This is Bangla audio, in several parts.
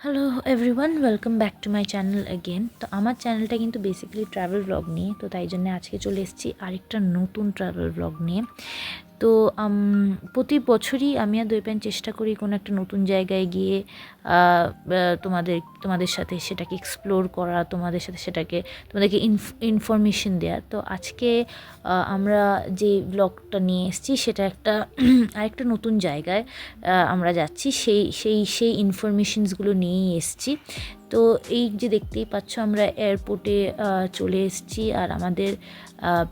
Hello everyone, welcome back to my channel again. তো আমার চ্যানেলটা কিন্তু বেসিক্যালি ট্রাভেল ব্লগ নিয়ে, তো তাই জন্য আজকে চলে এসেছি আরেকটা নতুন ট্রাভেল ব্লগ নিয়ে। তো প্রতি বছরই আমি আর দৈপান চেষ্টা করি কোনো একটা নতুন জায়গায় গিয়ে তোমাদের সাথে সেটাকে এক্সপ্লোর করা, তোমাদেরকে ইনফরমেশন দেওয়া। তো আজকে আমরা যে ব্লগটা নিয়ে এসেছি সেটা আরেকটা নতুন জায়গায় আমরা যাচ্ছি, সেই ইনফরমেশনসগুলো নিয়েই এসেছি। তো এই যে দেখতেই পাচ্ছ, আমরা এয়ারপোর্টে চলে এসেছি আর আমাদের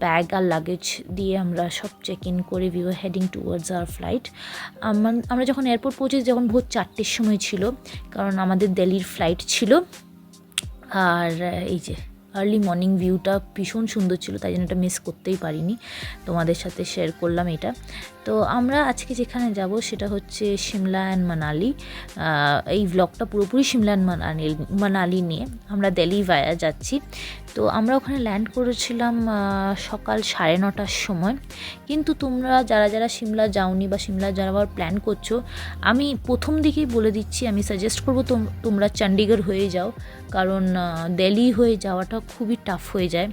ব্যাগ আর লাগেজ দিয়ে আমরা সব চেক ইন করে we were heading towards hour flight. আমরা যখন এয়ারপোর্ট পৌঁছেছি যখন ভোর 4টের সময় ছিল, কারণ আমাদের দিল্লির ফ্লাইট ছিল। আর এই যে আর্লি মর্নিং ভিউটা ভীষণ সুন্দর ছিল, তাই জন্য এটা মিস করতেই পারিনি, তোমাদের সাথে শেয়ার করলাম এটা। তো আমরা আজকে যেখানে যাব সেটা হচ্ছে সিমলা অ্যান্ড মানালি। এই ব্লগটা পুরোপুরি সিমলা অ্যান্ড মানালি নিয়ে। আমরা দিল্লি ভায়া যাচ্ছি। তো আমরা ওখানে ল্যান্ড করেছিলাম সকাল 9:30টার সময়। কিন্তু তোমরা যারা যারা সিমলা যাওনি বা সিমলা যাওয়ার প্ল্যান করছো, আমি প্রথম দিকেই বলে দিচ্ছি, আমি সাজেস্ট করবো তোমরা চণ্ডীগড় হয়ে যাও, কারণ দিল্লি হয়ে যাওয়াটা খুবই টাফ হয়ে যায়।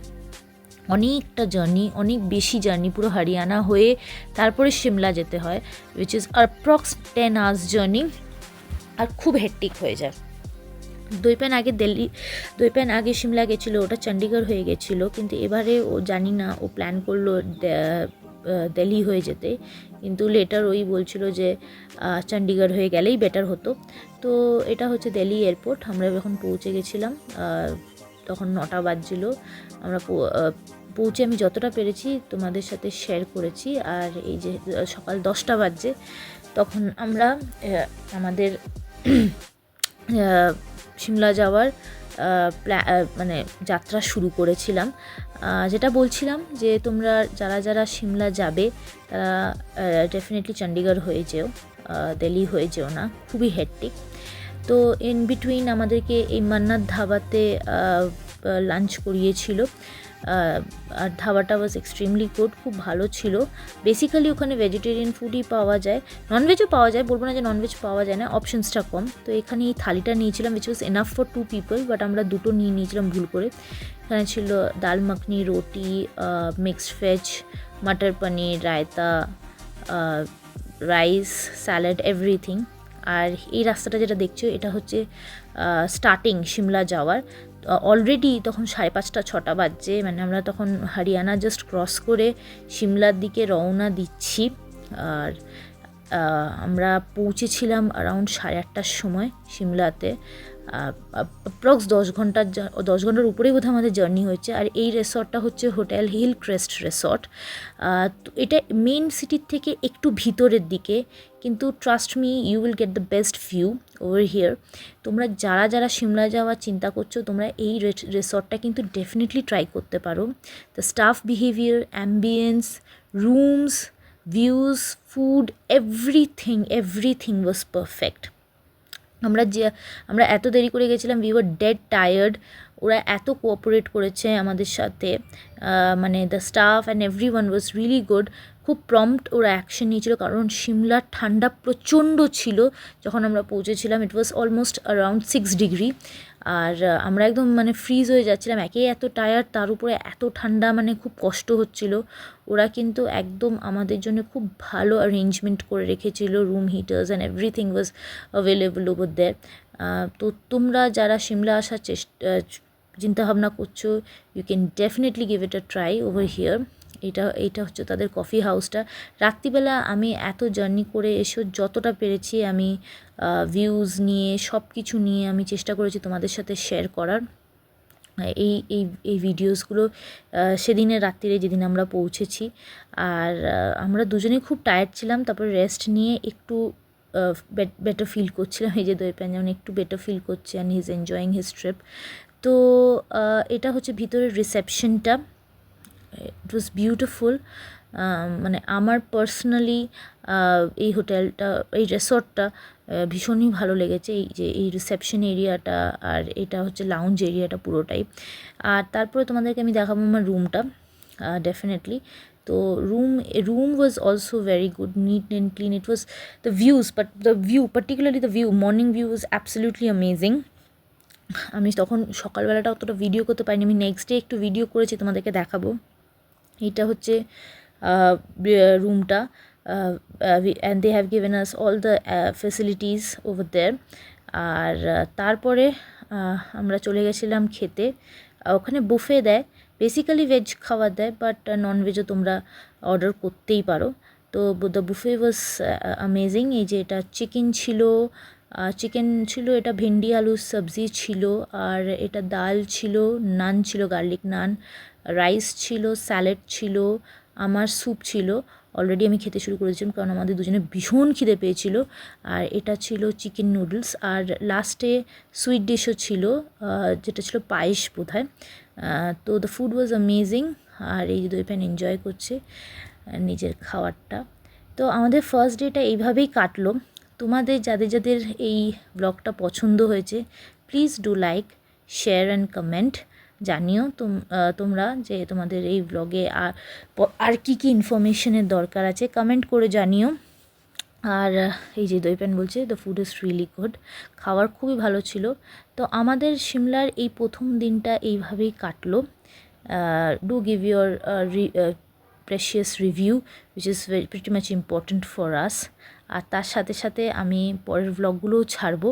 অনেকটা জার্নি, অনেক বেশি জার্নি, পুরো হরিয়ানা হয়ে তারপরে সিমলা যেতে হয়, which is approx 10 hours journey, আর খুব হেক্টিক হয়ে যায়। দৈপান আগে সিমলা গেছিলো, ওটা চণ্ডীগড় হয়ে গেছিলো, কিন্তু এবারে ও জানি না, ও প্ল্যান করলো দিল্লি হয়ে যেতে, কিন্তু লেটার ওই বলছিল যে চণ্ডীগড় হয়ে গেলেই বেটার হতো। তো এটা হচ্ছে দিল্লি এয়ারপোর্ট। আমরা যখন পৌঁছে গেছিলাম তখন 9টা বাজছিল। আমরা পৌঁছে আমি যতটা পেরেছি তোমাদের সাথে শেয়ার করেছি। আর এই যে সকাল 10টা বাজছে, তখন আমরা আমাদের সিমলা যাওয়ার মানে যাত্রা শুরু করেছিলাম। যেটা বলছিলাম যে তোমরা যারা যারা সিমলা যাবে তারা ডেফিনেটলি চণ্ডীগড় হয়ে যেও, দিল্লি হয়ে যেও না, খুবই হেক্টিক। তো ইন বিটুইন আমাদেরকে এই মান্নাত ধাবাতে লাঞ্চ করিয়েছিল, আর ধাবাটা ওয়াজ এক্সট্রিমলি গুড, খুব ভালো ছিল। বেসিক্যালি ওখানে ভেজিটেরিয়ান ফুডই পাওয়া যায়, ননভেজও পাওয়া যায়, বলবো না যে ননভেজ পাওয়া যায় না, অপশনসটা কম। তো এখানে এই থালিটা নিয়েছিলাম which was enough for 2 people, but আমরা দুটো নিয়েছিলাম ভুল করে। এখানে ছিল ডাল মাখনি, রুটি, মিক্সড ভেজ, মটর পনির, রায়তা, রাইস, স্যালাড, এভরিথিং। আর এই রাস্তাটা যেটা দেখছো এটা হচ্ছে স্টার্টিং সিমলা যাওয়ার। অলরেডি তখন 5:30 6টা বাজছে, মানে আমরা তখন হরিয়ানা জাস্ট ক্রস করে সিমলার দিকে রওনা দিচ্ছি। আর আমরা পৌঁছেছিলাম অ্যারাউন্ড 8:30টার সময় সিমলাতে। অ্যাপ্রক্স 10 ঘন্টার উপরেই বোধহয় আমাদের জার্নি হয়েছে। আর এই রিসর্টটা হচ্ছে হোটেল হিল ক্রেস্ট রিসর্ট। তো এটা মেন সিটির থেকে একটু ভিতরের দিকে, কিন্তু trust me, you will get the best view over here. তোমরা যারা যারা সিমলা যাওয়ার চিন্তা করছো, তোমরা এই রিসর্টটা কিন্তু ডেফিনেটলি ট্রাই করতে পারো। The staff behaviour, ambience, rooms, views, food, everything was perfect. আমরা এত দেরি করে গেছিলাম, উই ওয়ার ডেড টায়ার্ড। ওরা এত কোঅপারেট করেছে আমাদের সাথে, মানে the staff and everyone was really good. খুব প্রম্পট ওরা অ্যাকশন নিয়েছিল, কারণ সিমলার ঠান্ডা প্রচণ্ড ছিল যখন আমরা পৌঁছেছিলাম। ইট ওয়াজ অলমোস্ট অ্যারাউন্ড 6 ডিগ্রি। আর আমরা একদম মানে ফ্রিজ হয়ে যাচ্ছিলাম, একেই এত টায়ার্ড, তার উপরে এত ঠান্ডা, মানে খুব কষ্ট হচ্ছিল। ওরা কিন্তু একদম আমাদের জন্য খুব ভালো অ্যারেঞ্জমেন্ট করে রেখেছিল, room heaters and everything was available over there. তো তোমরা যারা সিমলা আসার চিন্তাভাবনা করছো, you can definitely give it a try over here. এইটা হচ্ছে তাদের কফি হাউসটা। রাত্রিবেলা আমি এত জার্নি করে এসে যতটা পেরেছি আমি ভিউজ নিয়ে, সব কিছু নিয়ে আমি চেষ্টা করেছি তোমাদের সাথে শেয়ার করার। এই এই এই ভিডিওসগুলো সেদিনের রাত্রিরে যেদিন আমরা পৌঁছেছি। আর আমরা দুজনেই খুব টায়ার্ড ছিলাম, তারপর রেস্ট নিয়ে একটু বেটার ফিল করছিলাম। এই যে দৈপান যেমন একটু বেটার ফিল করছে, and he is enjoying his trip. তো এটা হচ্ছে ভিতরের রিসেপশনটা। ইট ওয়াজ বিউটিফুল। মানে আমার পার্সোনালি এই হোটেলটা, এই রিসর্টটা ভীষণই ভালো লেগেছে। এই রিসেপশন এরিয়াটা আর এটা হচ্ছে লাউঞ্জ এরিয়াটা পুরোটাই। আর তারপরে তোমাদেরকে আমি দেখাবো আমার রুমটা ডেফিনেটলি। তো room was also very good, neat and clean. It was the view, particularly the view, morning view was absolutely amazing. আমি তখন সকালবেলাটা অতটা ভিডিও করতে পারিনি, আমি নেক্সট ডে একটু ভিডিও করেছি, তোমাদেরকে দেখাবো। এটা হচ্ছে রুমটা, and they have given us all the facilities over there. আর তারপরে আমরা চলে গেছিলাম খেতে। ওখানে বুফে দেয়, বেসিক্যালি ভেজ খাবার দেয়, বাট ননভেজও তোমরা অর্ডার করতেই পারো। তো দ্য বুফে ওয়াজ অ্যামেজিং। এই যে এটা চিকেন ছিল, এটা ভেন্ডি আলুর সবজি ছিল, আর এটা ডাল ছিল, নান ছিল, গার্লিক নান, রাইস ছিল, স্যালাড ছিল, আমার স্যুপ ছিল। অলরেডি আমি খেতে শুরু করেছিলাম কারণ আমাদের দুজনে ভীষণ খিদে পেয়েছিল। আর এটা ছিল চিকেন নুডলস, আর লাস্টে সুইট ডিশও ছিল, যেটা ছিল পায়েস বোধহয়। তো দ্য ফুড ওয়াজ অ্যামেজিং। আর এই দই প্যান এনজয় করছে নিজের খাবারটা। তো আমাদের ফার্স্ট ডেটা এইভাবেই কাটলো। তোমাদের যাদের এই ব্লগটা পছন্দ হয়েছে, please do like, share and comment. জানিও তোমরা যে তোমাদের এই ব্লগে আর কী ইনফরমেশনের দরকার আছে, কমেন্ট করে জানিও। আর এই যে দই প্যান বলছে the food is really good, খাবার খুবই ভালো ছিল। তো আমাদের সিমলার এই প্রথম দিনটা এইভাবেই কাটলো। Do give your precious review, which is pretty much important for us. আর তার সাথে সাথে আমি পরের ব্লগগুলোও ছাড়বো,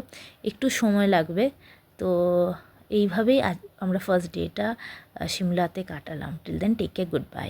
একটু সময় লাগবে। তো এইভাবেই আমরা ফার্স্ট ডেটা সিমলাতে কাটালাম। Till then take care, good by.